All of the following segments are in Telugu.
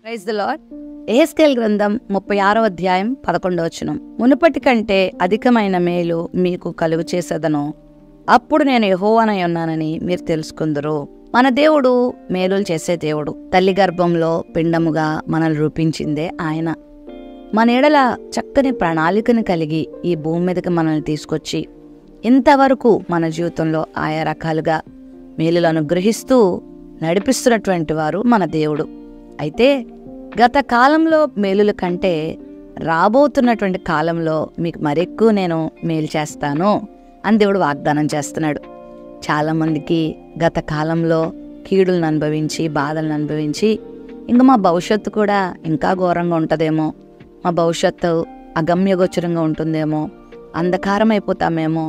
Praise the lord. యెహెజ్కేలు గ్రంథం 36వ అధ్యాయం 11వ వచనం. మునుపటి కంటే అధికమైన మేలు మీకు కలుగు చేసేదను, అప్పుడు నేను యెహోవానై ఉన్నానని మీరు తెలుసుకుందురు. మన దేవుడు మేలులు చేసే దేవుడు. తల్లి గర్భంలో పిండముగా మనల్ని రూపించిందే ఆయన. మన ఎడల చక్కని ప్రణాళికను కలిగి ఈ భూమి మీదకి మనల్ని తీసుకొచ్చి ఇంతవరకు మన జీవితంలో ఆయా రకాలుగా మేలులు అనుగ్రహిస్తూ నడిపిస్తున్నటువంటి వారు మన దేవుడు. అయితే గత కాలంలో మేలుల కంటే రాబోతున్నటువంటి కాలంలో మీకు మరెక్కువ నేను మేలు చేస్తాను అని దేవుడు వాగ్దానం చేస్తున్నాడు. చాలామందికి గత కాలంలో కీడులను అనుభవించి బాధలను అనుభవించి ఇంకా మా భవిష్యత్తు కూడా ఇంకా ఘోరంగా ఉంటుందేమో, మా భవిష్యత్తు అగమ్యగోచరంగా ఉంటుందేమో, అంధకారం అయిపోతామేమో,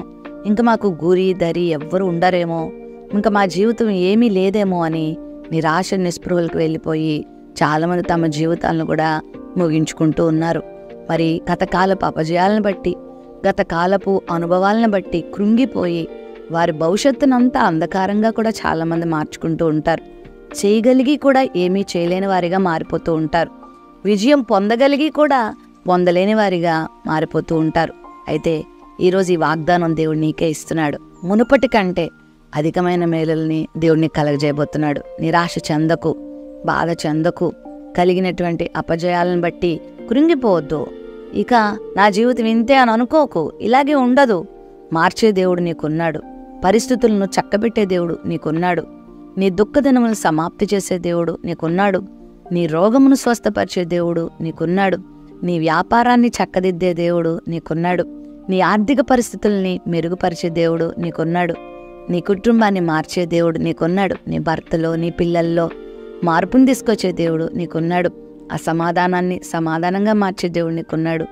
ఇంకా మాకు గురి దరి ఎవ్వరు ఉండరేమో, ఇంకా మా జీవితం ఏమీ లేదేమో అని నిరాశ నిస్పృహలకు వెళ్ళిపోయి చాలామంది తమ జీవితాలను కూడా ముగించుకుంటూ ఉన్నారు. మరి గతకాలపు అపజయాలను బట్టి, గతకాలపు అనుభవాలను బట్టి కృంగిపోయి వారి భవిష్యత్తునంతా అంధకారంగా కూడా చాలామంది మార్చుకుంటూ ఉంటారు. చేయగలిగి కూడా ఏమీ చేయలేని వారిగా మారిపోతూ ఉంటారు. విజయం పొందగలిగి కూడా పొందలేని వారిగా మారిపోతూ ఉంటారు. అయితే ఈరోజు ఈ వాగ్దానం దేవుడు నీకే ఇస్తున్నాడు. మునుపటి కంటే అధికమైన మేలుల్ని దేవుడిని కలగజేయబోతున్నాడు. నిరాశ చెందకు, బాధ చెందకు, కలిగినటువంటి అపజయాలను బట్టి కృంగిపోవద్దు. ఇక నా జీవితం ఇంతే అని అనుకోకు, ఇలాగే ఉండదు. మార్చే దేవుడు నీకున్నాడు. పరిస్థితులను చక్కబెట్టే దేవుడు నీకున్నాడు. నీ దుఃఖదినములను సమాప్తి చేసే దేవుడు నీకున్నాడు. నీ రోగమును స్వస్థపరిచే దేవుడు నీకున్నాడు. నీ వ్యాపారాన్ని చక్కదిద్దే దేవుడు నీకున్నాడు. నీ ఆర్థిక పరిస్థితుల్ని మెరుగుపరిచే దేవుడు నీకున్నాడు. నీ కుటుంబాన్ని మార్చే దేవుడు నీకున్నాడు. నీ భర్తలో, నీ పిల్లల్లో మార్పుని తీసుకొచ్చే దేవుడు నీకున్నాడు. అసమాధానాన్ని సమాధానంగా మార్చే దేవుడు నీకున్నాడు.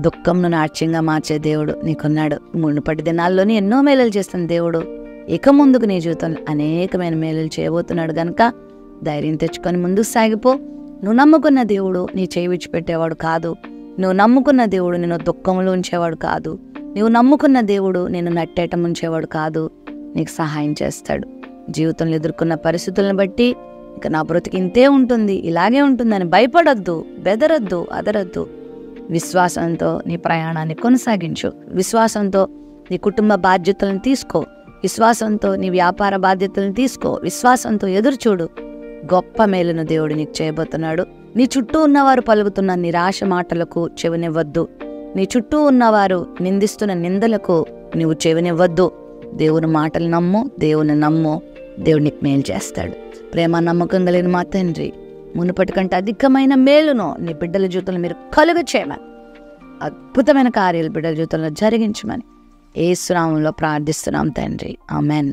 దుఃఖంను నాట్యంగా మార్చే దేవుడు నీకున్నాడు. మునుపటి దినాల్లోనే ఎన్నో మేలులు చేస్తున్న దేవుడు ఇక ముందుకు నీ జీవితంలో అనేకమైన మేలులు చేయబోతున్నాడు. గనక ధైర్యం తెచ్చుకొని ముందుకు సాగిపో. నువ్వు నమ్ముకున్న దేవుడు నీ చేయి విడిచిపెట్టేవాడు కాదు. నువ్వు నమ్ముకున్న దేవుడు నిన్ను దుఃఖంలో ఉంచేవాడు కాదు. నువ్వు నమ్ముకున్న దేవుడు నిన్ను నట్టేటం ఉంచేవాడు కాదు. నీకు సహాయం చేస్తాడు. జీవితంలో ఎదుర్కొన్న పరిస్థితులను బట్టి ఇక నా బ్రతికి ఇంతే ఉంటుంది, ఇలాగే ఉంటుందని భయపడొద్దు, బెదరొద్దు, అదరొద్దు. విశ్వాసంతో నీ ప్రయాణాన్ని కొనసాగించు. విశ్వాసంతో నీ కుటుంబ బాధ్యతలను తీసుకో. విశ్వాసంతో నీ వ్యాపార బాధ్యతలను తీసుకో. విశ్వాసంతో ఎదురుచూడు. గొప్ప మేలును దేవుడు నీకు చేయబోతున్నాడు. నీ చుట్టూ ఉన్నవారు పలుకుతున్న నిరాశ మాటలకు చెవినివ్వద్దు. నీ చుట్టూ ఉన్నవారు నిందిస్తున్న నిందలకు నువ్వు చెవినివ్వద్దు. దేవుని మాటలు నమ్ము, దేవుని నమ్ము. దేవుడు నీకు మేలు చేస్తాడు. ప్రేమ నమ్మకం కలిగిన మా తండ్రి, మునుపటి కంటే అధికమైన మేలును నీ బిడ్డల జీవితంలో మీరు కలుగ చేయమని, అద్భుతమైన కార్యాలు బిడ్డల జీవితంలో జరిగించమని యేసు నామములో ప్రార్థిస్తున్నాం తండ్రి. ఆమెన్.